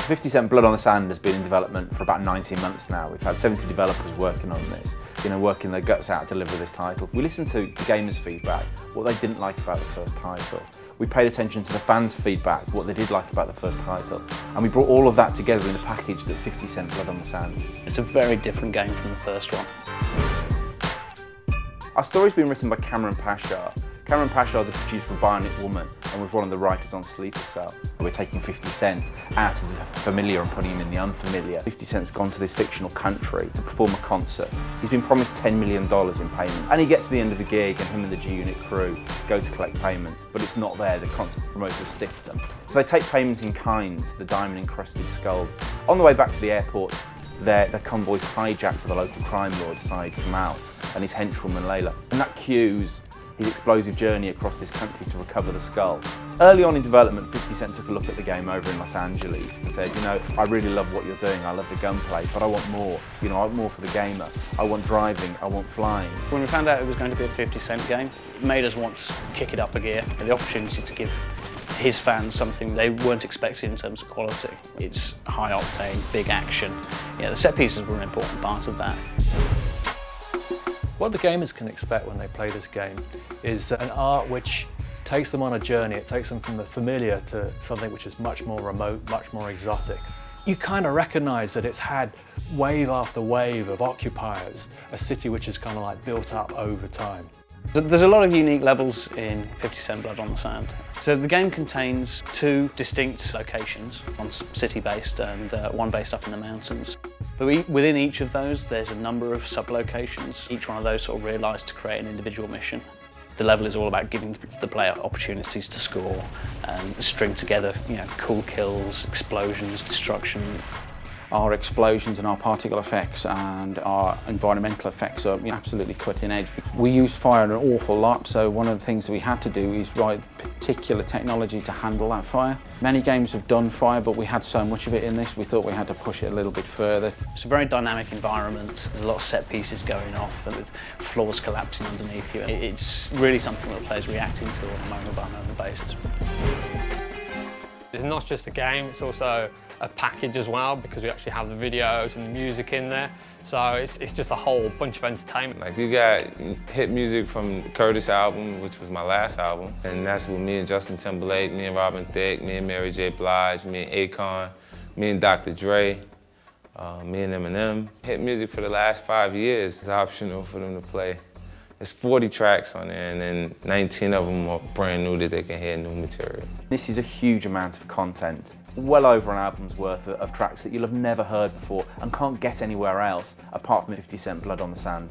50 Cent Blood on the Sand has been in development for about 19 months now. We've had 70 developers working on this, working their guts out to deliver this title. We listened to the gamers' feedback, what they didn't like about the first title. We paid attention to the fans' feedback, what they did like about the first title. And we brought all of that together in a package that's 50 Cent Blood on the Sand. It's a very different game from the first one. Our story's been written by Cameron Pasha. Cameron Pasha is a producer for Bionic Woman and was one of the writers on Sleeper Cell. We're taking 50 Cent out of the familiar and putting him in the unfamiliar. 50 Cent's gone to this fictional country to perform a concert. He's been promised $10 million in payment. And he gets to the end of the gig and him and the G-Unit crew go to collect payments, but it's not there, the concert promoters stiffed them. So they take payments in kind to the diamond encrusted skull. On the way back to the airport, their convoy's hijacked for the local crime lord, Saeed Kamal, and his henchwoman Layla. And that cues his explosive journey across this country to recover the skull. Early on in development, 50 Cent took a look at the game over in Los Angeles and said, I really love what you're doing, I love the gunplay, but I want more. I want more for the gamer. I want driving, I want flying. When we found out it was going to be a 50 Cent game, it made us want to kick it up a gear. The opportunity to give his fans something they weren't expecting in terms of quality. It's high octane, big action. The set pieces were an important part of that. What the gamers can expect when they play this game is an art which takes them on a journey. It takes them from the familiar to something which is much more remote, much more exotic. You kind of recognise that it's had wave after wave of occupiers, a city which is kind of like built up over time. There's a lot of unique levels in 50 Cent Blood on the Sand. So the game contains two distinct locations, one city-based and one based up in the mountains. But within each of those, there's a number of sub-locations. Each one of those sort of realised to create an individual mission. The level is all about giving the player opportunities to score and string together, cool kills, explosions, destruction. Our explosions and our particle effects and our environmental effects are absolutely cutting edge. We use fire an awful lot, so one of the things that we had to do is write particular technology to handle that fire. Many games have done fire, but we had so much of it in this, we thought we had to push it a little bit further. It's a very dynamic environment. There's a lot of set pieces going off and with floors collapsing underneath you. It's really something that players reacting to on a moment-by-moment basis. It's not just a game, it's also a package as well, because we actually have the videos and the music in there. So it's just a whole bunch of entertainment. Like, you got hit music from the Curtis album, which was my last album. And that's with me and Justin Timberlake, me and Robin Thicke, me and Mary J. Blige, me and Akon, me and Dr. Dre, me and Eminem. Hit music for the last 5 years is optional for them to play. There's 40 tracks on there, and then 19 of them are brand new that they can hear new material. This is a huge amount of content. Well over an album's worth of tracks that you'll have never heard before and can't get anywhere else apart from 50 Cent Blood on the Sand.